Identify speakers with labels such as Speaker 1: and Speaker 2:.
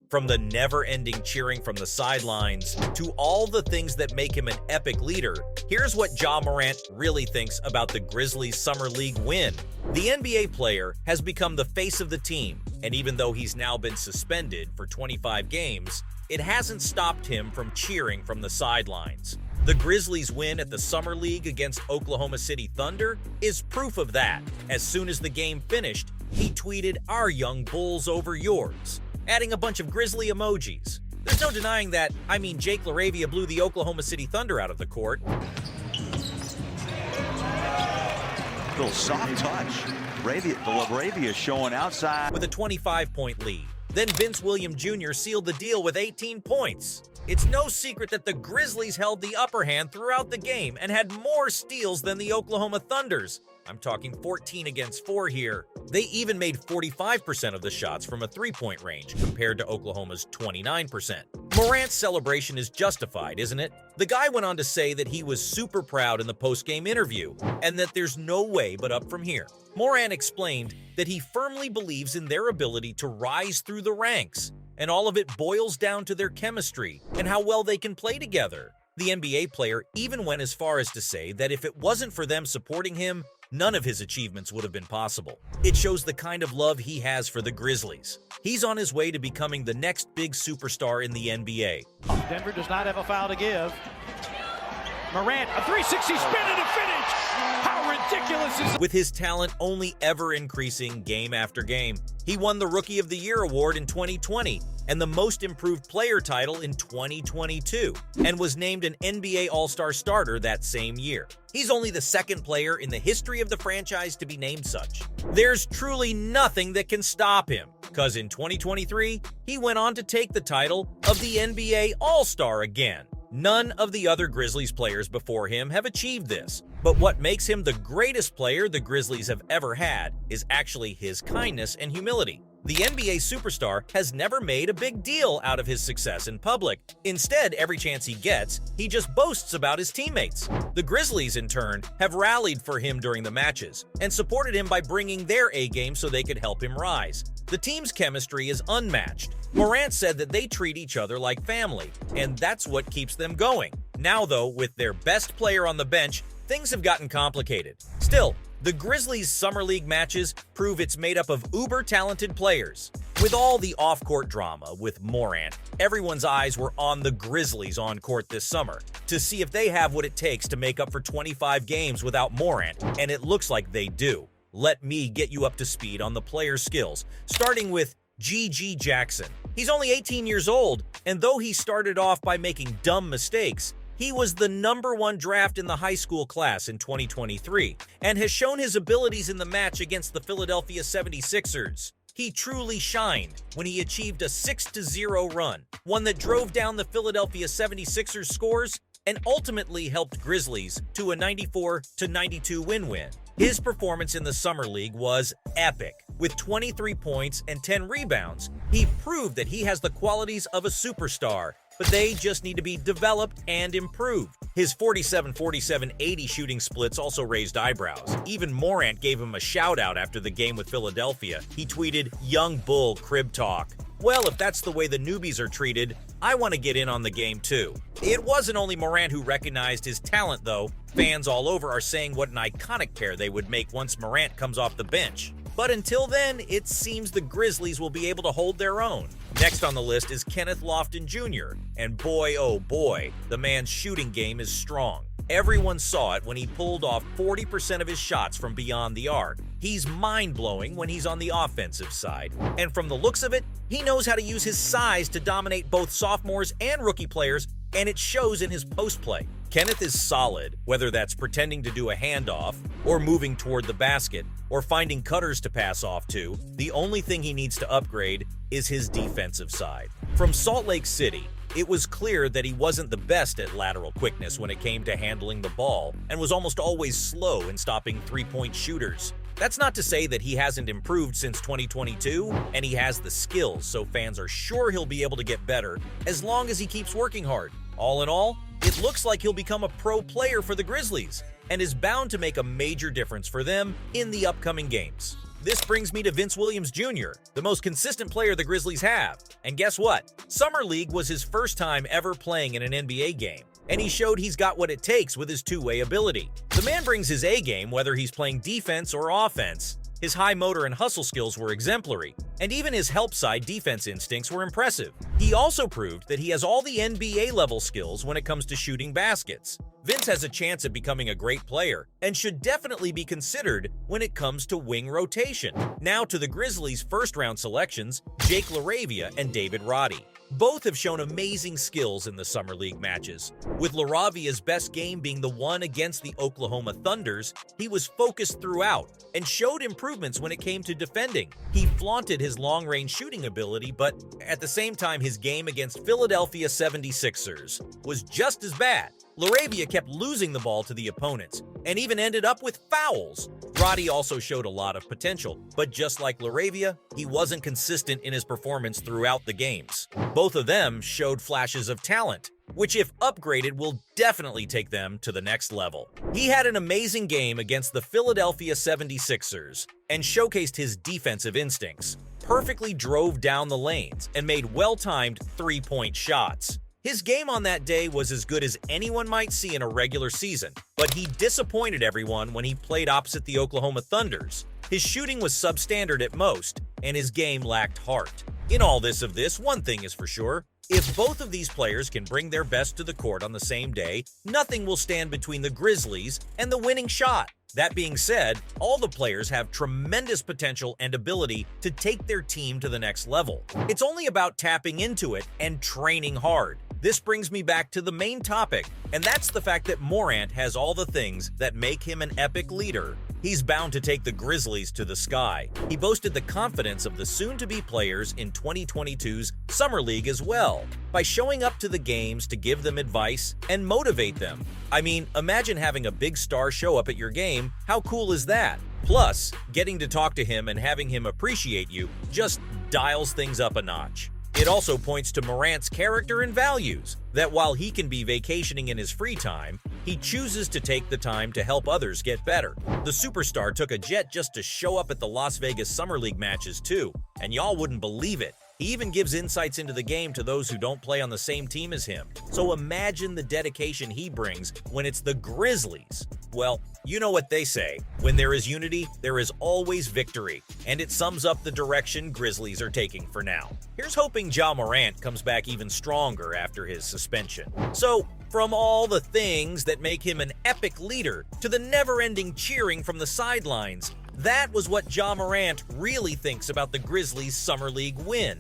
Speaker 1: From the never-ending cheering from the sidelines to all the things that make him an epic leader, here's what Ja Morant really thinks about the Grizzlies Summer League win. The NBA player has become the face of the team, and even though he's now been suspended for 25 games, it hasn't stopped him from cheering from the sidelines. The Grizzlies' win at the Summer League against Oklahoma City Thunder is proof of that. As soon as the game finished, he tweeted, "Our young Bulls over yours," adding a bunch of Grizzly emojis. There's no denying that, Jake LaRavia blew the Oklahoma City Thunder out of the court.
Speaker 2: Little soft touch. LaRavia showing outside.
Speaker 1: With a 25-point lead. Then Vince Williams Jr. sealed the deal with 18 points. It's no secret that the Grizzlies held the upper hand throughout the game and had more steals than the Oklahoma Thunders. I'm talking 14 against 4 here. They even made 45% of the shots from a three-point range, compared to Oklahoma's 29%. Morant's celebration is justified, isn't it? The guy went on to say that he was super proud in the post-game interview, and that there's no way but up from here. Morant explained that he firmly believes in their ability to rise through the ranks, and all of it boils down to their chemistry and how well they can play together. The NBA player even went as far as to say that if it wasn't for them supporting him, none of his achievements would have been possible. It shows the kind of love he has for the Grizzlies. He's on his way to becoming the next big superstar in the NBA.
Speaker 3: Denver does not have a foul to give. Morant, a 360 spin and a finish! How ridiculous is...
Speaker 1: With his talent only ever increasing game after game, he won the Rookie of the Year award in 2020 and the Most Improved Player title in 2022, and was named an NBA All-Star starter that same year. He's only the second player in the history of the franchise to be named such. There's truly nothing that can stop him, because in 2023, he went on to take the title of the NBA All-Star again. None of the other Grizzlies players before him have achieved this, but what makes him the greatest player the Grizzlies have ever had is actually his kindness and humility. The NBA superstar has never made a big deal out of his success in public. Instead, every chance he gets, he just boasts about his teammates. The Grizzlies, in turn, have rallied for him during the matches and supported him by bringing their A-game so they could help him rise. The team's chemistry is unmatched. Morant said that they treat each other like family, and that's what keeps them going. Now, though, with their best player on the bench, things have gotten complicated. Still, the Grizzlies' Summer League matches prove it's made up of uber-talented players. With all the off-court drama with Morant, everyone's eyes were on the Grizzlies on court this summer to see if they have what it takes to make up for 25 games without Morant, and it looks like they do. Let me get you up to speed on the players' skills, starting with G.G. Jackson. He's only 18 years old, and though he started off by making dumb mistakes, he was the #1 draft in the high school class in 2023 and has shown his abilities in the match against the Philadelphia 76ers. He truly shined when he achieved a 6-0 run, one that drove down the Philadelphia 76ers scores and ultimately helped Grizzlies to a 94-92 win-win. His performance in the Summer League was epic. With 23 points and 10 rebounds, he proved that he has the qualities of a superstar, but they just need to be developed and improved. His 47-47-80 shooting splits also raised eyebrows. Even Morant gave him a shout-out after the game with Philadelphia. He tweeted, "Young Bull crib talk." Well, if that's the way the newbies are treated, I want to get in on the game too. It wasn't only Morant who recognized his talent, though. Fans all over are saying what an iconic pair they would make once Morant comes off the bench. But until then, it seems the Grizzlies will be able to hold their own. Next on the list is Kenneth Lofton Jr., and boy oh boy, the man's shooting game is strong. Everyone saw it when he pulled off 40% of his shots from beyond the arc. He's mind-blowing when he's on the offensive side. And from the looks of it, he knows how to use his size to dominate both sophomores and rookie players, and it shows in his post play. Kenneth is solid, whether that's pretending to do a handoff, or moving toward the basket, or finding cutters to pass off to. The only thing he needs to upgrade is his defensive side. From Salt Lake City, it was clear that he wasn't the best at lateral quickness when it came to handling the ball, and was almost always slow in stopping three-point shooters. That's not to say that he hasn't improved since 2022, and he has the skills, so fans are sure he'll be able to get better as long as he keeps working hard. All in all, it looks like he'll become a pro player for the Grizzlies, and is bound to make a major difference for them in the upcoming games. This brings me to Vince Williams Jr., the most consistent player the Grizzlies have. And guess what? Summer League was his first time ever playing in an NBA game, and he showed he's got what it takes with his two-way ability. The man brings his A-game whether he's playing defense or offense. His high motor and hustle skills were exemplary, and even his help-side defense instincts were impressive. He also proved that he has all the NBA-level skills when it comes to shooting baskets. Vince has a chance at becoming a great player, and should definitely be considered when it comes to wing rotation. Now to the Grizzlies' first-round selections, Jake LaRavia and David Roddy. Both have shown amazing skills in the Summer League matches. With LaRavia's best game being the one against the Oklahoma Thunders, he was focused throughout and showed improvements when it came to defending. He flaunted his long-range shooting ability, but at the same time his game against Philadelphia 76ers was just as bad. LaRavia kept losing the ball to the opponents and even ended up with fouls. Roddy also showed a lot of potential, but just like LaRavia, he wasn't consistent in his performance throughout the games. Both of them showed flashes of talent, which if upgraded will definitely take them to the next level. He had an amazing game against the Philadelphia 76ers and showcased his defensive instincts, perfectly drove down the lanes, and made well-timed three-point shots. His game on that day was as good as anyone might see in a regular season, but he disappointed everyone when he played opposite the Oklahoma Thunders. His shooting was substandard at most, and his game lacked heart. In all this, one thing is for sure. If both of these players can bring their best to the court on the same day, nothing will stand between the Grizzlies and the winning shot. That being said, all the players have tremendous potential and ability to take their team to the next level. It's only about tapping into it and training hard. This brings me back to the main topic, and that's the fact that Morant has all the things that make him an epic leader. He's bound to take the Grizzlies to the sky. He boasted the confidence of the soon-to-be players in 2022's Summer League as well, by showing up to the games to give them advice and motivate them. I mean, imagine having a big star show up at your game. How cool is that? Plus, getting to talk to him and having him appreciate you just dials things up a notch. It also points to Morant's character and values, that while he can be vacationing in his free time, he chooses to take the time to help others get better. The superstar took a jet just to show up at the Las Vegas Summer League matches too, and y'all wouldn't believe it. He even gives insights into the game to those who don't play on the same team as him. So imagine the dedication he brings when it's the Grizzlies. Well, you know what they say, when there is unity, there is always victory, and it sums up the direction Grizzlies are taking for now. Here's hoping Ja Morant comes back even stronger after his suspension. So, from all the things that make him an epic leader to the never-ending cheering from the sidelines, that was what Ja Morant really thinks about the Grizzlies' Summer League win.